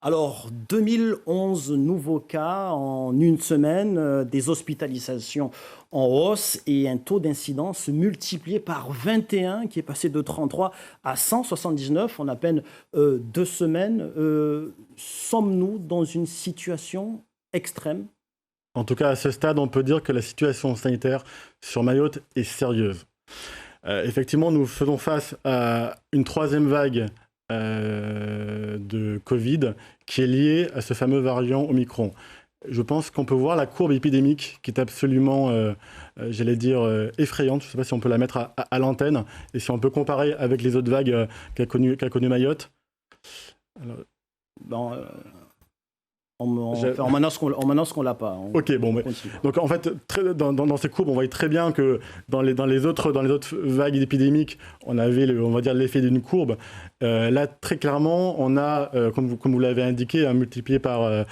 Alors, 2011 nouveaux cas en une semaine, des hospitalisations en hausse et un taux d'incidence multiplié par 21 qui est passé de 33 à 179 en à peine 2 semaines. Sommes-nous dans une situation extrême? En tout cas, à ce stade, on peut dire que la situation sanitaire sur Mayotte est sérieuse. Effectivement, nous faisons face à une troisième vague de Covid qui est liée à ce fameux variant Omicron. Je pense qu'on peut voir la courbe épidémique qui est absolument, effrayante. Je ne sais pas si on peut la mettre à l'antenne et si on peut comparer avec les autres vagues qu'a connu Mayotte. Alors, Bon, on m'annonce qu'on l'a pas. Ok, bon, donc en fait, dans ces courbes, on voyait très bien que dans les autres vagues épidémiques, on avait, on va dire, l'effet d'une courbe. Là, très clairement, on a, comme vous l'avez indiqué, multiplié par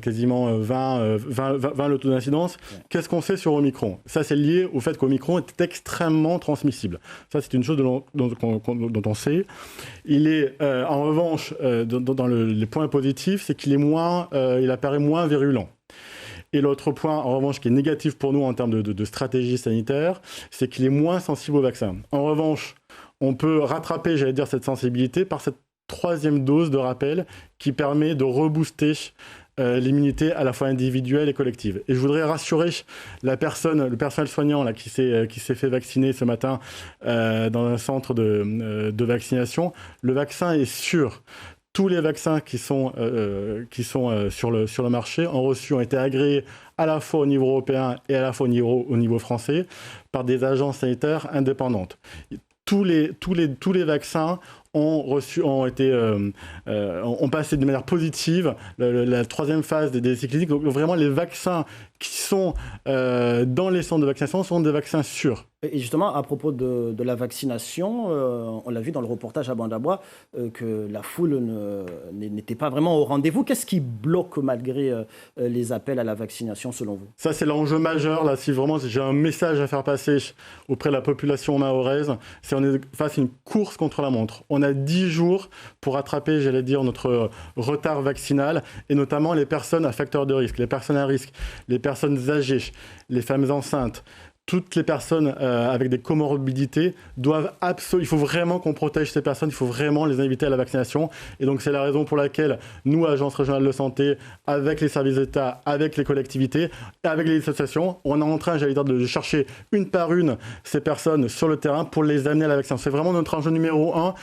quasiment 20 le taux d'incidence. Ouais. Qu'est-ce qu'on sait sur Omicron? Ça, c'est lié au fait qu'Omicron est extrêmement transmissible. Ça, c'est une chose dont on sait. Il est, en revanche, dans les points positifs, c'est qu'il est il apparaît moins virulent. Et l'autre point, en revanche, qui est négatif pour nous en termes de stratégie sanitaire, c'est qu'il est moins sensible au vaccin. En revanche, on peut rattraper, cette sensibilité par cette troisième dose de rappel qui permet de rebooster l'immunité à la fois individuelle et collective. Et je voudrais rassurer le personnel soignant là, qui s'est fait vacciner ce matin dans un centre de vaccination. Le vaccin est sûr. Tous les vaccins qui sont sur le marché ont été agréés à la fois au niveau européen et à la fois au niveau français par des agences sanitaires indépendantes. Tous les vaccins ont passé de manière positive la troisième phase des essais cliniques. Donc vraiment, les vaccins qui sont dans les centres de vaccination sont des vaccins sûrs. Et justement, à propos de la vaccination, on l'a vu dans le reportage à Bandabois, que la foule n'était pas vraiment au rendez-vous. Qu'est-ce qui bloque malgré les appels à la vaccination, selon vous? Ça, c'est l'enjeu majeur. Là, si vraiment j'ai un message à faire passer auprès de la population mahoraise, c'est qu'on est face à une course contre la montre. On a 10 jours pour rattraper, notre retard vaccinal, et notamment les personnes à facteur de risque, les personnes à risque, les personnes âgées, les femmes enceintes. Toutes les personnes avec des comorbidités il faut vraiment qu'on protège ces personnes, il faut vraiment les inviter à la vaccination. Et donc c'est la raison pour laquelle nous, Agence régionale de santé, avec les services d'État, avec les collectivités, avec les associations, on est en train, de chercher une par une ces personnes sur le terrain pour les amener à la vaccination. C'est vraiment notre enjeu numéro 1.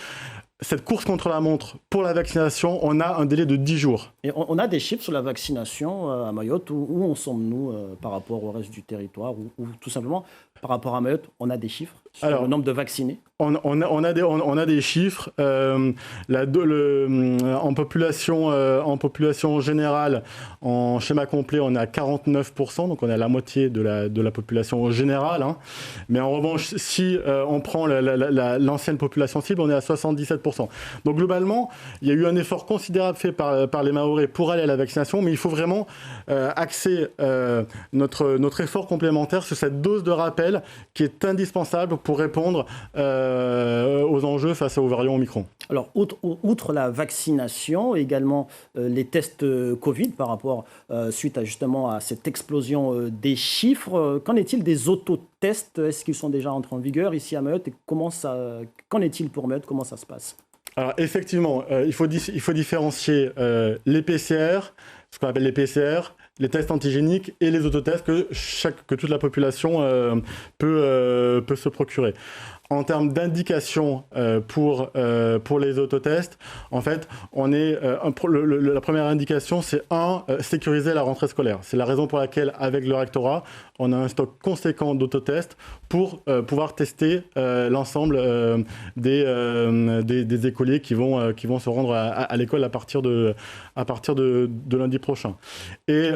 Cette course contre la montre pour la vaccination, on a un délai de 10 jours. Et on a des chiffres sur la vaccination à Mayotte. Où en sommes-nous par rapport au reste du territoire ou tout simplement par rapport à Mayotte, on a des chiffres sur le nombre de vaccinés? On a des chiffres. En population générale, en schéma complet, on est à 49%, donc on est à la moitié de la population générale. Hein. Mais en revanche, si on prend l'ancienne population cible, on est à 77%. Donc globalement, il y a eu un effort considérable fait par les Mahorais pour aller à la vaccination, mais il faut vraiment axer notre effort complémentaire sur cette dose de rappel qui est indispensable pour répondre aux enjeux face au variant Omicron. Alors, outre la vaccination, également les tests Covid par rapport, suite justement à cette explosion des chiffres. Qu'en est-il des autotests? Est-ce qu'ils sont déjà entrés en vigueur ici à Mayotte? Et qu'en est-il pour Mayotte? Comment ça se passe? Alors, effectivement, il faut différencier les PCR, ce qu'on appelle les PCR, les tests antigéniques et les autotests que toute la population peut se procurer. En termes d'indication pour les autotests, en fait, la première indication, c'est sécuriser la rentrée scolaire. C'est la raison pour laquelle, avec le rectorat, on a un stock conséquent d'autotests pour pouvoir tester l'ensemble des écoliers qui vont se rendre à l'école à partir de lundi prochain. Et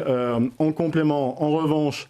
en complément, en revanche,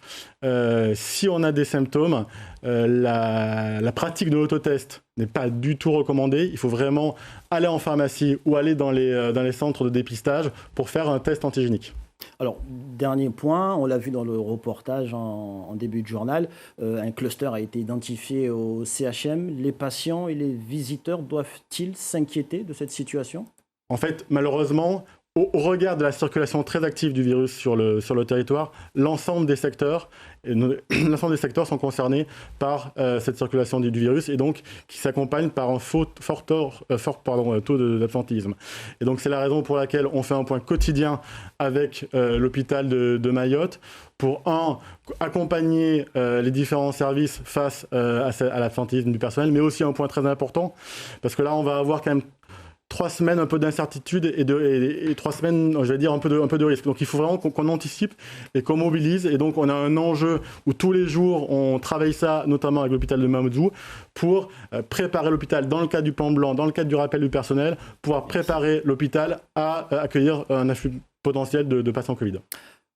si on a des symptômes, la pratique de l'autotest n'est pas du tout recommandée. Il faut vraiment aller en pharmacie ou aller dans les centres de dépistage pour faire un test antigénique. Alors, dernier point, on l'a vu dans le reportage en début de journal, un cluster a été identifié au CHM. Les patients et les visiteurs doivent-ils s'inquiéter de cette situation? En fait, malheureusement, au regard de la circulation très active du virus sur le territoire, l'ensemble des secteurs sont concernés par cette circulation du virus et donc qui s'accompagne par un fort taux d'absentéisme. Et donc c'est la raison pour laquelle on fait un point quotidien avec l'hôpital de Mayotte pour accompagner les différents services face à l'absentéisme du personnel, mais aussi un point très important, parce que là on va avoir quand même 3 semaines un peu d'incertitude et 3 semaines, je vais dire, un peu de risque. Donc il faut vraiment qu'on anticipe et qu'on mobilise. Et donc on a un enjeu où tous les jours on travaille ça, notamment avec l'hôpital de Mamoudzou, pour préparer l'hôpital dans le cadre du plan blanc, dans le cadre du rappel du personnel, pouvoir préparer l'hôpital à accueillir un afflux potentiel de patients Covid.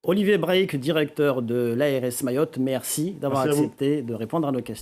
Olivier Braic, directeur de l'ARS Mayotte, merci d'avoir accepté de répondre à nos questions.